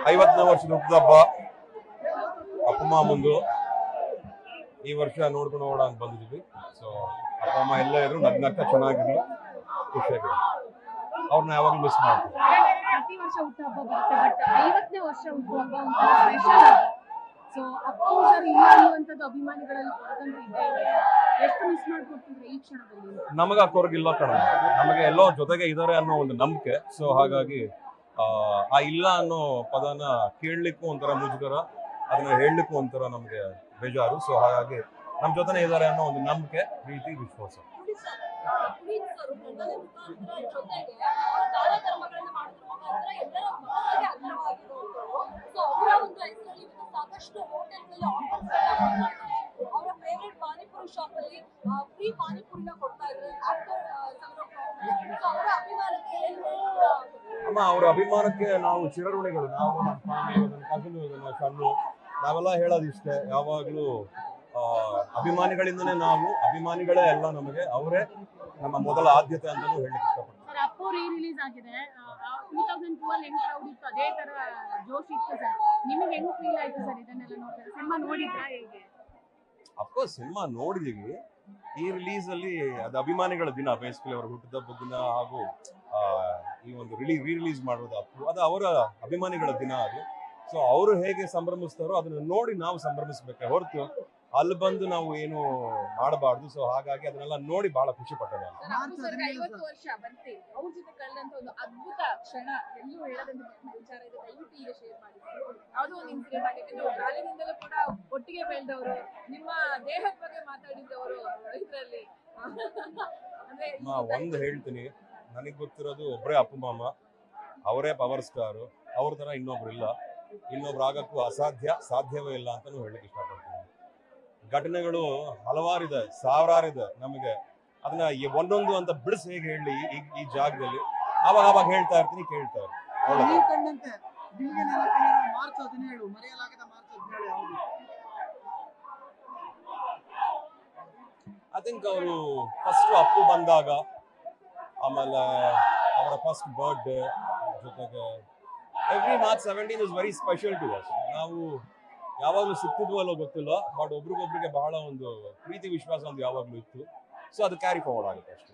50ನೇ ವರ್ಷದ ಹುಟ್ಟದಬ್ಬ ಅಪ್ಪ ಅಮ್ಮ ಮುಂದು ಈ ವರ್ಷ ನೋಡ್ಕೊಂಡು ಹೋಗೋಣ ಅಂತ ಬಂದಿದ್ವಿ. ಸೊ ಅಪ್ಪ ಅಮ್ಮ ಎಲ್ಲ ಇದ್ರು ನಗ್ನಕ್ಕ ಚೆನ್ನಾಗಿರ್ಲಿ, ಖುಷಿಯಾಗಿರ್ಲಿ. ಅವ್ರನ್ನ ಯಾವಾಗಲೂ ಮಿಸ್ ಮಾಡ್ತೀವಿ. ಪ್ರತಿ ವರ್ಷ ಹುಟ್ಟುಹಬ್ಬ ಬರುತ್ತೆ, ಬಟ್ 50ನೇ ವರ್ಷ ಹುಟ್ಟುಹಬ್ಬ ಒಂಥರ ಸ್ಪೆಷಲ್. ಸೊ ಅಪ್ಪ ಸರ್ ಇಲ್ಲ ಅನ್ನುವಂಥದ್ದು ಅಭಿಮಾನಿಗಳಲ್ಲಿ ಕೊರಗಂತೂ ಇದ್ದೇ ಇದೆ. ಎಷ್ಟು ಮಿಸ್ ಮಾಡ್ಕೊಡ್ತಿದ್ರೆ ಈ ಕ್ಷಣದಲ್ಲಿ? ನಮಗೆ ಕೊರಗಿಲ್ಲ ಕಣ, ನಮಗೆ ಎಲ್ಲೋ ಜೊತೆಗೆ ಇದ್ದಾರೆ ಅನ್ನೋ ಒಂದು ನಂಬಿಕೆ. ಸೊ ಹಾಗಾಗಿ ಆ ಇಲ್ಲ ಅನ್ನೋ ಪದನ ಕೇಳಲಿಕ್ಕೂ ಒಂಥರ ಮುಜುಗರ, ಅದನ್ನ ಹೇಳಲಿಕ್ಕೂ ಒಂಥರ ನಮಗೆ ಬೇಜಾರು. ಸೊ ಹಾಗಾಗಿ ನಮ್ಮ ಜೊತೆನೆ ಇದ್ದಾರೆ ಅನ್ನೋ ಒಂದು ನಂಬಿಕೆ, ಪ್ರೀತಿ, ವಿಶ್ವಾಸ. ಅಮ್ಮ, ಅವ್ರ ಅಭಿಮಾನಕ್ಕೆ ನಾವು ಚಿರಋಣಿಗಳು. ನಾವು ನಮ್ಮ ಫ್ಯಾಮಿಲಿ, ನನ್ನ ಕಸಿನ್, ನನ್ನ ಸಣ್ಣ, ನಾವೆಲ್ಲ ಹೇಳೋದಿಷ್ಟೇ ಯಾವಾಗಲೂ. ಅಭಿಮಾನಿಗಳಿಂದನೇ ನಾವು, ಅಭಿಮಾನಿಗಳೇ ಎಲ್ಲ ನಮಗೆ, ಅವರೇ ನಮ್ಮ ಮೊದಲ ಆದ್ಯತೆ ಅಂತಲೂ ಹೇಳಲಿಕ್ಕೆ ಇಷ್ಟಪಡ್ತೀನಿ. ಸರ್, ಅಪ್ಪು ರಿಲೀಸ್ ಆಗಿದೆ. 2012 ಹೆಂಗ್ ಕ್ರೌಡ್ ಇತ್ತು ಅದೇ ತರ ಜೋಶ್ ಇತ್ತು ಸರ್. ನಿಮಗೆ ಹೆಂಗ್ ಫೀಲ್ ಆಯ್ತು ಸರ್ ಇದನ್ನೆಲ್ಲ ನೋಡಿದ್ರೆ? ಸಿನಿಮಾ ನೋಡಿದ್ರಾ ಹೇಗೆ? ಅಫ್ಕೋರ್ಸ್ ಸಿನಿಮಾ ನೋಡಿದೀವಿ. ಈ ರಿಲೀಸ್ ಅಲ್ಲಿ ಅದು ಅಭಿಮಾನಿಗಳ ದಿನ, ಬೇಸಿಕಲಿ ಅವರ ಹುಟ್ಟಿದಬ್ಬದ ದಿನ, ಹಾಗೂ ಈ ಒಂದು ರಿಲೀಸ್ ಮಾಡೋದು ಅದು ಅವರ ಅಭಿಮಾನಿಗಳ ದಿನ ಅದು. ಸೊ ಅವರು ಹೇಗೆ ಸಂಭ್ರಮಿಸ್ತಾರೋ ಅದನ್ನ ನೋಡಿ ನಾವು ಸಂಭ್ರಮಿಸ್ಬೇಕೆ ಹೊರತು ಅಲ್ಲಿ ಬಂದು ನಾವು ಏನು ಮಾಡಬಾರ್ದು. ಸೊ ಹಾಗಾಗಿ ಅದನ್ನೆಲ್ಲ ನೋಡಿ ಬಹಳ ಖುಷಿ ಪಟ್ಟೆ ನಾನು. 50 ವರ್ಷ ಬರ್ತಿ ಅವ್ರ ಜೊತೆ ಕಳೆದಂತ ಒಂದು ಅದ್ಭುತ ಕ್ಷಣ ಎಲ್ಲೂ ಹೇಳದಂತ ವಿಚಾರ ಇದೆ, ದಯವಿಟ್ಟು ಈಗ ಶೇರ್ ಮಾಡಿ. ಯಾವುದೋ ಒಂದು ಇನ್ಸಿಡೆಂಟ್ ಆಗಿದೆ, ನೀವು ಬಾಲ್ಯದಿಂದಲೂ ಕೂಡ ಒಟ್ಟಿಗೆ ಬೆಳೆದವರು, ನಿಮ್ಮ ದೇಹದ ಬಗ್ಗೆ ಮಾತಾಡಿದ್ದವರು ಇದರಲ್ಲಿ ಅಂದ್ರೆ ಒಂದು ಹೇಳ್ತೀನಿ, ನನಗೆ ಗೊತ್ತಿರೋದು ಒಬ್ಬರೇ ಅಪ್ಪ ಮಾಮ, ಅವರೇ ಪವರ್ ಸ್ಟಾರು. ಅವ್ರ ತರ ಇನ್ನೊಬ್ರು ಇಲ್ಲ, ಇನ್ನೊಬ್ರು ಆಗಕ್ಕೂ ಸಾಧ್ಯವೇ ಇಲ್ಲ ಅಂತಾನು ಹೇಳಲಿಕ್ಕೆ ಇಷ್ಟಪಡ್ತೀನಿ. ಘಟನೆಗಳು ಹಲವಾರಿದೆ, ಸಾವಿರಾರಿದೆ. ನಮಗೆ ಅದನ್ನ ಒಂದೊಂದು ಅಂತ ಬಿಡಿಸಿ ಹೇಗೆ ಹೇಳಿ ಈ ಜಾಗದಲ್ಲಿ ಅವಾಗ ಹೇಳ್ತಾ ಇರ್ತೀನಿ, ಕೇಳ್ತಾ ಇರ್ತೀನಿ. ಐ ಥಿಂಕ್ ಅವರು ಫಸ್ಟ್ ಅಪ್ಪು ಬಂದಾಗ, ಆಮೇಲೆ ಅವರ ಫಸ್ಟ್ ಬರ್ತ್ಡೇ, ಜೊತೆಗೆ every March 17 is very special to us. ನಾವು ಯಾವಾಗಲೂ ಸಿಕ್ತಿದ್ವೋ ಅಲ್ಲೋ ಗೊತ್ತಿಲ್ಲ, ಬಟ್ ಒಬ್ರಿಗೊಬ್ರಿಗೆ ಬಹಳ ಒಂದು ಪ್ರೀತಿ, ವಿಶ್ವಾಸ ಒಂದು ಯಾವಾಗಲೂ ಇತ್ತು. ಸೊ ಅದು ಕ್ಯಾರಿ ಫಾರ್ವರ್ಡ್ ಆಗುತ್ತೆ ಅಷ್ಟೇ.